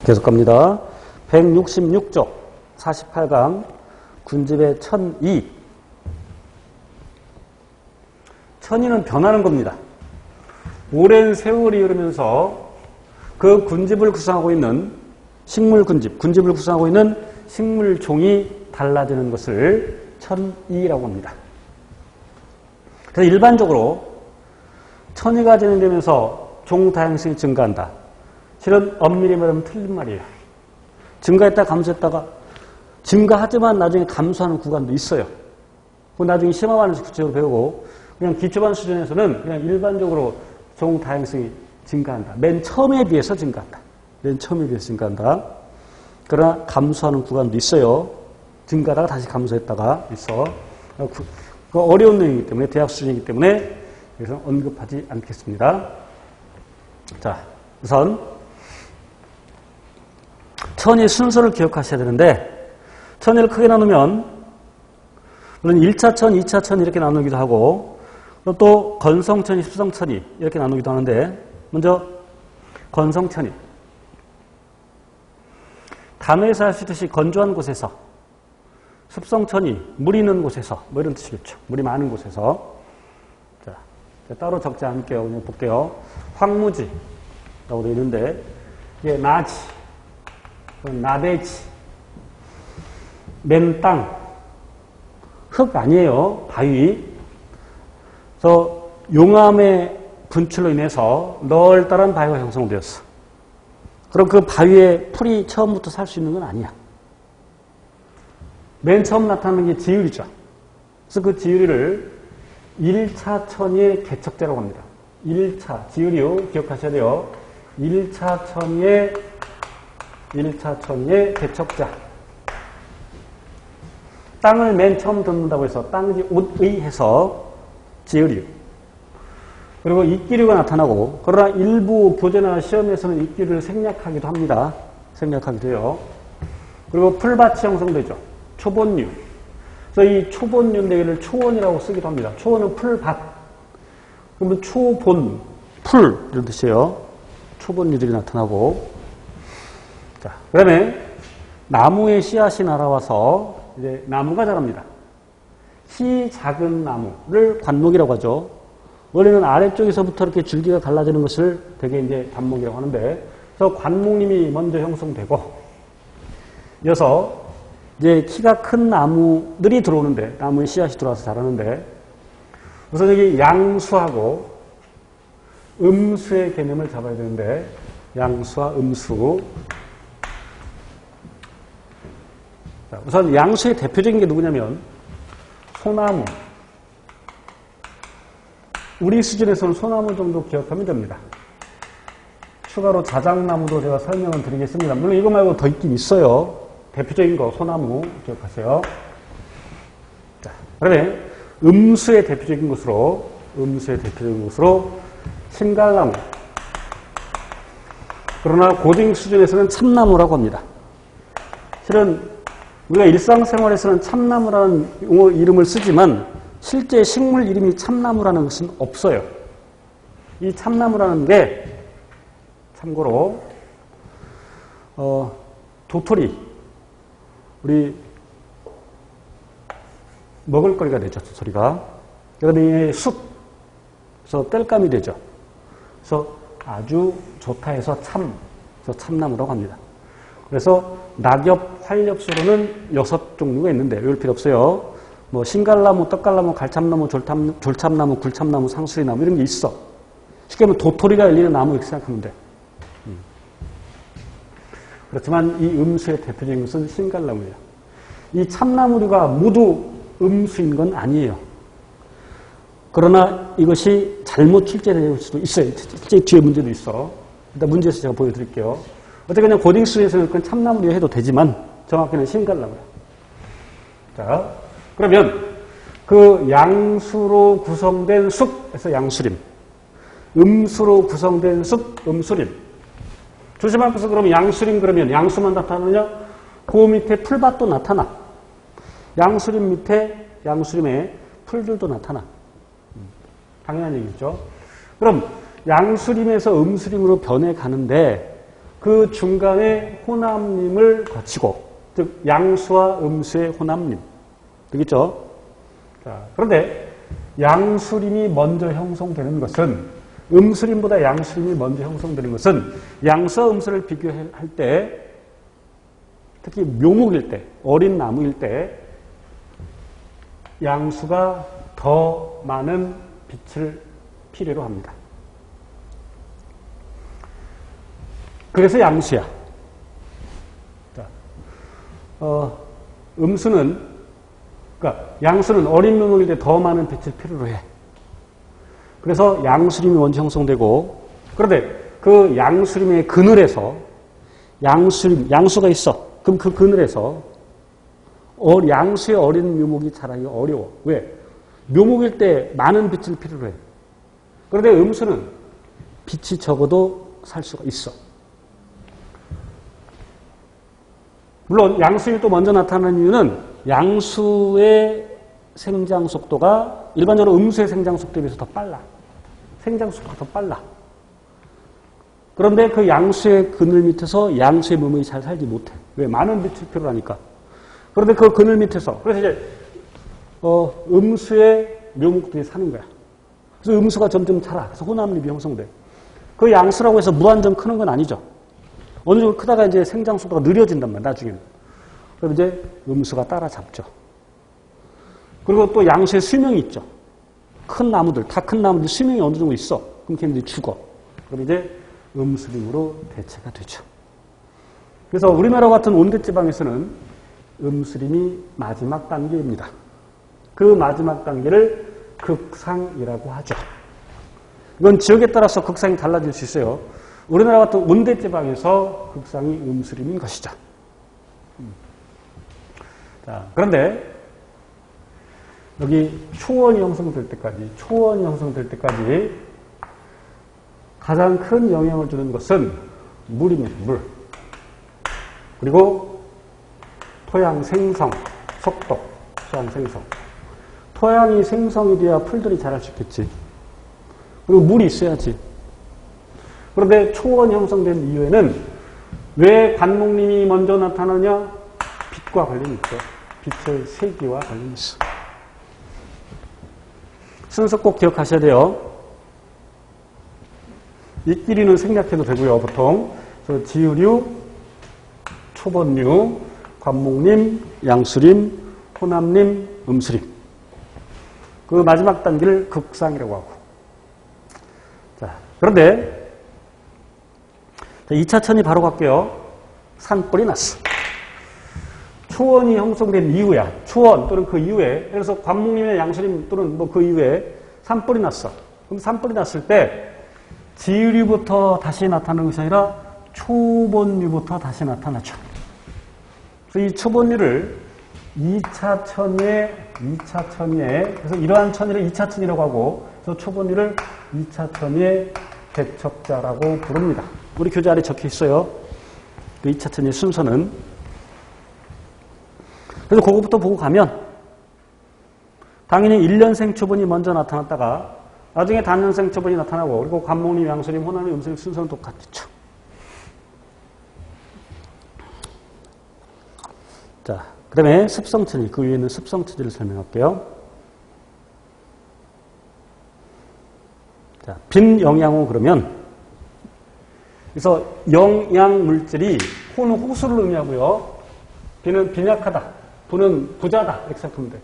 계속 갑니다. 166쪽 48강 군집의 천이. 천이는 변하는 겁니다. 오랜 세월이 흐르면서 그 군집을 구성하고 있는 식물 군집을 구성하고 있는 식물종이 달라지는 것을 천이라고 합니다. 그래서 일반적으로 천이가 진행되면서 종 다양성이 증가한다. 실은 엄밀히 말하면 틀린 말이에요. 증가했다 감소했다가 증가하지만 나중에 감소하는 구간도 있어요. 나중에 심화반응에서 구체적으로 배우고 그냥 기초반 수준에서는 그냥 일반적으로 종 다양성이 증가한다. 맨 처음에 비해서 증가한다. 맨 처음에 비해서 증가한다. 그러나 감소하는 구간도 있어요. 증가하다가 다시 감소했다가 있어. 그 어려운 내용이기 때문에 대학 수준이기 때문에 그래서 언급하지 않겠습니다. 자, 우선 천의 순서를 기억하셔야 되는데 천을 크게 나누면 물론 1차 천, 2차 천 이렇게 나누기도 하고 또 건성천이, 습성천이 이렇게 나누기도 하는데 먼저 건성천이 단어에서 할 수 있듯이 건조한 곳에서 습성천이 물 있는 곳에서 뭐 이런 뜻이겠죠. 물이 많은 곳에서 자, 따로 적지 않을게요. 그냥 볼게요. 황무지라고 되어 있는데 이게 나지, 나대지, 맨땅, 흙 아니에요. 바위. 그래서 용암의 분출로 인해서 널따란 바위가 형성되었어. 그럼 그 바위에 풀이 처음부터 살 수 있는 건 아니야. 맨 처음 나타나는 게 지유리죠. 그래서 그 지유리를 1차 천의 개척자라고 합니다. 1차, 지유리요. 기억하셔야 돼요. 1차 천의 개척자. 땅을 맨 처음 듣는다고 해서 땅이 옷의 해서 지유류. 그리고 이끼류가 나타나고, 그러나 일부 교재나 시험에서는 이끼류를 생략하기도 합니다. 생략하기도 해요. 그리고 풀밭이 형성되죠. 초본류. 그래서 이 초본류 내기를 초원이라고 쓰기도 합니다. 초원은 풀밭. 그러면 초본, 풀 이런 뜻이에요. 초본류들이 나타나고. 자, 그 다음에 나무의 씨앗이 날아와서 이제 나무가 자랍니다. 씨 작은 나무를 관목이라고 하죠. 원래는 아래쪽에서부터 이렇게 줄기가 갈라지는 것을 되게 이제 단목이라고 하는데, 그래서 관목림이 먼저 형성되고, 이어서 이제 키가 큰 나무들이 들어오는데, 나무의 씨앗이 들어와서 자라는데, 우선 여기 양수하고 음수의 개념을 잡아야 되는데, 양수와 음수. 자, 우선 양수의 대표적인 게 누구냐면, 소나무. 우리 수준에서는 소나무 정도 기억하면 됩니다. 추가로 자작나무도 제가 설명을 드리겠습니다. 물론 이거 말고 더 있긴 있어요. 대표적인 거 소나무 기억하세요. 자, 그다음에 음수의 대표적인 것으로 신갈나무. 그러나 고등 수준에서는 참나무라고 합니다. 실은 우리가 일상생활에서는 참나무라는 용어 이름을 쓰지만 실제 식물 이름이 참나무라는 것은 없어요. 이 참나무라는 게 참고로 도토리, 우리 먹을거리가 되죠. 도토리가. 그다음에 숲, 그래서 땔감이 되죠. 그래서 아주 좋다 해서 그래서 참나무라고 합니다. 그래서 낙엽, 활엽수로는 6종류가 있는데 외울 필요 없어요. 뭐 신갈나무, 떡갈나무, 갈참나무, 졸참나무, 굴참나무, 상수리나무 이런 게 있어. 쉽게 말하면 도토리가 열리는 나무 이렇게 생각하면 돼. 그렇지만 이 음수의 대표적인 것은 신갈나무예요. 이 참나무류가 모두 음수인 건 아니에요. 그러나 이것이 잘못 출제될 수도 있어요. 실제 뒤에 문제도 있어. 일단 문제에서 제가 보여드릴게요. 어쨌거나 고딩수에서는 그건 참나무류 해도 되지만 정확히는 신갈나무예요. 자, 그러면 그 양수로 구성된 숲에서 양수림, 음수로 구성된 숲, 음수림. 조심할 것은 그러면 양수림 그러면 양수만 나타나느냐? 그 밑에 풀밭도 나타나. 양수림 밑에 양수림에 풀들도 나타나. 당연한 얘기죠. 그럼 양수림에서 음수림으로 변해가는데 그 중간에 혼합림을 거치고, 즉 양수와 음수의 혼합림. 되겠죠? 자, 그런데 양수림이 먼저 형성되는 것은, 음수림보다 양수림이 먼저 형성되는 것은 양수와 음수를 비교할 때, 특히 묘목일 때, 어린 나무일 때 양수가 더 많은 빛을 필요로 합니다. 그래서 양수야. 자, 음수는, 그러니까 양수는 어린 묘목일 때 더 많은 빛을 필요로 해. 그래서 양수림이 먼저 형성되고, 그런데 그 양수림의 그늘에서 양수가 있어. 그럼 그 그늘에서 양수의 어린 묘목이 자라기 어려워. 왜? 묘목일 때 많은 빛을 필요로 해. 그런데 음수는 빛이 적어도 살 수가 있어. 물론 양수림이 또 먼저 나타나는 이유는 양수의 생장 속도가 일반적으로 음수의 생장 속도에 비해서 더 빨라. 생장 속도가 더 빨라. 그런데 그 양수의 그늘 밑에서 양수의 묘목이 잘 살지 못해. 왜? 많은 빛을 필요로 하니까. 그런데 그 그늘 밑에서, 그래서 이제 음수의 묘목들이 사는 거야. 그래서 음수가 점점 자라. 그래서 혼합림이 형성돼. 그 양수라고 해서 무한정 크는 건 아니죠. 어느 정도 크다가 이제 생장 속도가 느려진단 말이야, 나중에는. 그럼 이제 음수가 따라잡죠. 그리고 또 양수의 수명이 있죠. 큰 나무들, 다 큰 나무들 수명이 어느 정도 있어. 그럼 걔네들이 죽어. 그럼 이제 음수림으로 대체가 되죠. 그래서 우리나라 같은 온대지방에서는 음수림이 마지막 단계입니다. 그 마지막 단계를 극상이라고 하죠. 이건 지역에 따라서 극상이 달라질 수 있어요. 우리나라 같은 온대지방에서 극상이 음수림인 것이죠. 자, 그런데 여기 초원이 형성될 때까지 가장 큰 영향을 주는 것은 물입니다. 물. 그리고 토양 생성, 속도, 토양 생성. 토양이 생성이 돼야 풀들이 자랄 수 있겠지. 그리고 물이 있어야지. 그런데 초원 형성된 이후에는 왜 관목림이 먼저 나타나냐? 빛과 관련이 있죠. 빛의 세기와 관련이 있어. 순서 꼭 기억하셔야 돼요. 이끼리는 생략해도 되고요, 보통. 그래서 지유류, 초본류, 관목림, 양수림, 혼합림, 음수림. 그 마지막 단계를 극상이라고 하고. 자, 그런데 2차천이 바로 갈게요. 산불이 났어. 초원이 형성된 이후야. 초원 또는 그 이후에, 그래서 관목림이나 양수림 또는 뭐 그 이후에 산불이 났어. 그럼 산불이 났을 때 지유류부터 다시 나타나는 것이 아니라 초본류부터 다시 나타나죠. 그래서 이 초본류를 2차 천에, 그래서 이러한 천이를 2차 천이라고 하고, 그래서 초본류를 2차 천의 개척자라고 부릅니다. 우리 교재 아래 적혀 있어요. 그 2차 천의 순서는. 그래서 그거부터 보고 가면, 당연히 1년생 초본이 먼저 나타났다가, 나중에 단년생 초본이 나타나고, 그리고 관목림, 양수림, 혼합림, 음수림 순서는 똑같죠. 자, 그 다음에 습성천이, 그 위에는 습성천지를 설명할게요. 자, 빈영양호 그러면, 그래서 영양물질이, 호는 호수를 의미하고요. 빈은 빈약하다, 부는 부자다, 이렇게 생각하면 돼.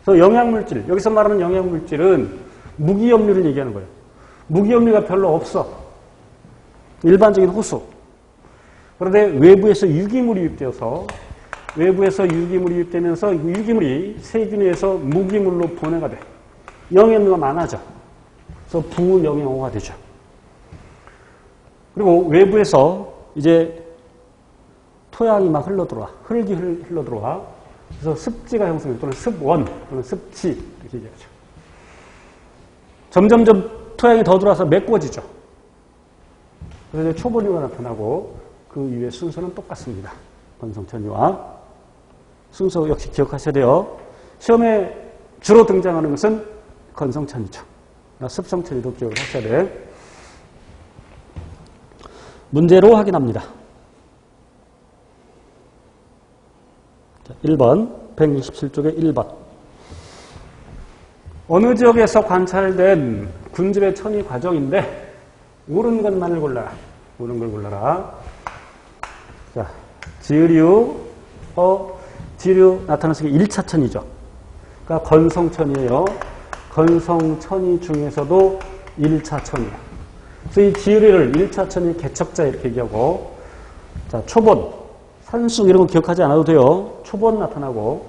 그래서 영양물질, 여기서 말하는 영양물질은 무기염류를 얘기하는 거예요. 무기염류가 별로 없어. 일반적인 호수. 그런데 외부에서 유기물이 유입되어서, 유기물이 세균에서 무기물로 분해가 돼. 영양류가 많아져. 그래서 부영양호가 되죠. 그리고 외부에서 이제 토양이 막 흘러들어와. 흙이 흘러들어와. 그래서 습지가 형성돼. 또는 습원, 또는 습지. 이렇게 얘기하죠. 점점점 토양이 더 들어와서 메꿔지죠. 그래서 이제 초본류가 나타나고, 그 이후의 순서는 똑같습니다. 건성천이와. 순서 역시 기억하셔야 돼요. 시험에 주로 등장하는 것은 건성천이죠. 습성천이도 기억을 하셔야 돼. 문제로 확인합니다. 자, 1번, 167쪽의 1번. 어느 지역에서 관찰된 군집의 천이 과정인데 옳은 것만을 골라라. 옳은 걸 골라라. 자, 지으류 나타나는 게 1차 천이죠. 그러니까 건성천이에요. 건성천이 중에서도 1차 천이야. 그래서 이 지으류를 1차 천이 개척자 이렇게 얘기하고, 자, 초본, 산수 이런 거 기억하지 않아도 돼요. 초본 나타나고,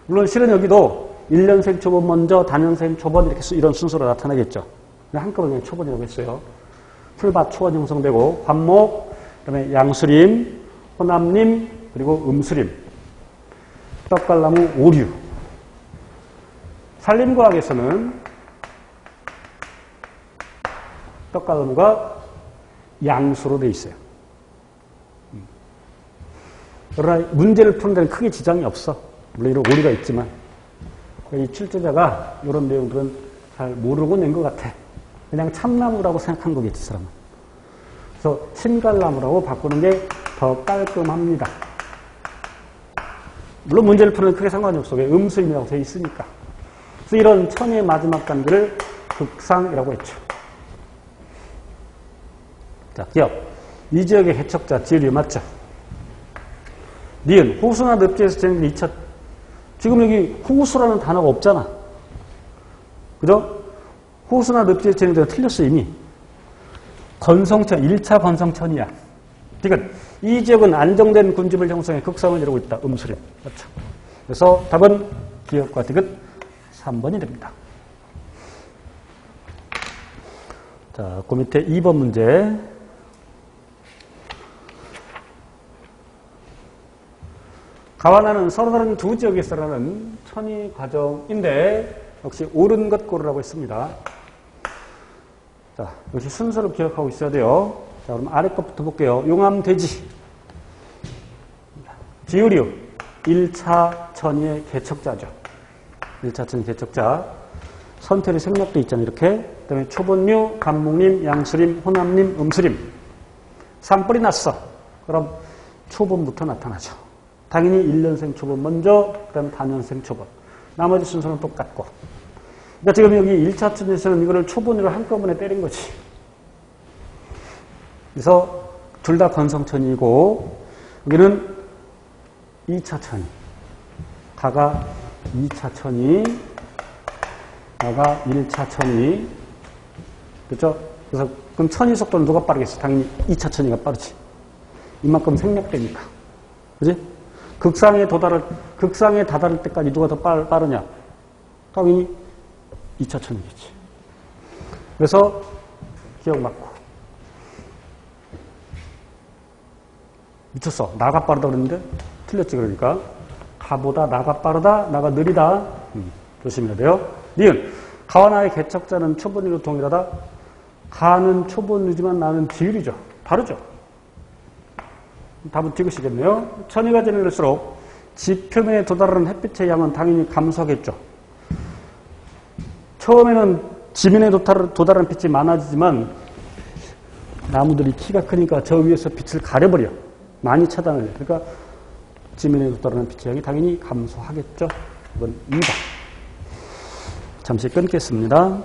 물론 실은 여기도 1년생 초본 먼저, 단년생 초본 이렇게 이런 순서로 나타나겠죠. 한꺼번에 그냥 초본이라고 했어요. 풀밭 초원 형성되고, 관목, 그다음에 양수림, 호남림, 그리고 음수림, 떡갈나무, 오류. 산림과학에서는 떡갈나무가 양수로 되어 있어요. 그러나 문제를 푸는 데는 크게 지장이 없어. 물론 이런 오류가 있지만. 이 출제자가 이런 내용들은 잘 모르고 낸 것 같아. 그냥 참나무라고 생각한 거겠지, 사람은. 그래서 침갈나무라고 바꾸는 게 더 깔끔합니다. 물론 문제를 푸는 크게 상관이 없어. 왜? 음수임이라고 되어 있으니까. 그래서 이런 천의 마지막 단계를 극상이라고 했죠. 자, 기억. 이 지역의 개척자, 지으류 맞죠? 니은, 호수나 늪지에서 진행된 2차. 지금 여기 호수라는 단어가 없잖아. 그죠? 호수나 늪지에서 진행된 틀렸어, 이미. 건성천, 1차 건성천이야. 그러니까 이 지역은 안정된 군집을 형성해 극성을 이루고 있다. 음수림. 맞죠? 그래서 답은 기억과 디귿 3번이 됩니다. 자, 그 밑에 2번 문제. 가와나는 서로 다른 두 지역에서라는 천이 과정인데 역시 옳은 것 고르라고 했습니다. 자, 역시 순서를 기억하고 있어야 돼요. 자, 그럼 아래 것부터 볼게요. 용암돼지. 지으류. 1차 천의 개척자죠. 1차 천의 개척자. 선태리 생략도 있잖아요. 이렇게. 그 다음에 초본류, 간목림, 양수림, 호남림, 음수림. 산불이 났어. 그럼 초본부터 나타나죠. 당연히 1년생 초본 먼저, 그 다음 단년생 초본. 나머지 순서는 똑같고. 그러니까 지금 여기 1차 천에서는 이거를 초본으로 한꺼번에 때린 거지. 그래서 둘 다 건성천이고, 여기는 2차 천이. 가가 2차 천이, 나가 1차 천이. 그렇죠? 그래서 그럼 천이 속도는 누가 빠르겠어? 당연히 2차 천이가 빠르지. 이만큼 생략되니까. 그지? 극상에 다다를 때까지 누가 더 빠르냐? 당연히 2차 천이겠지. 그래서 기억 맞고. 미쳤어. 나가 빠르다 그랬는데 틀렸지. 그러니까 가보다 나가 빠르다, 나가 느리다. 조심해야 돼요. 니은, 가와 나의 개척자는 초본류로 동일하다. 가는 초본류지만 나는 지으류죠. 다르죠. 답은 디귿이겠네요. 천이가 지날수록 지 표면에 도달하는 햇빛의 양은 당연히 감소하겠죠. 처음에는 지면에 도달하는 빛이 많아지지만 나무들이 키가 크니까 저 위에서 빛을 가려버려. 많이 차단을 해. 그러니까 지면에 도달하는 빛의 양이 당연히 감소하겠죠. 이건 2번. 잠시 끊겠습니다.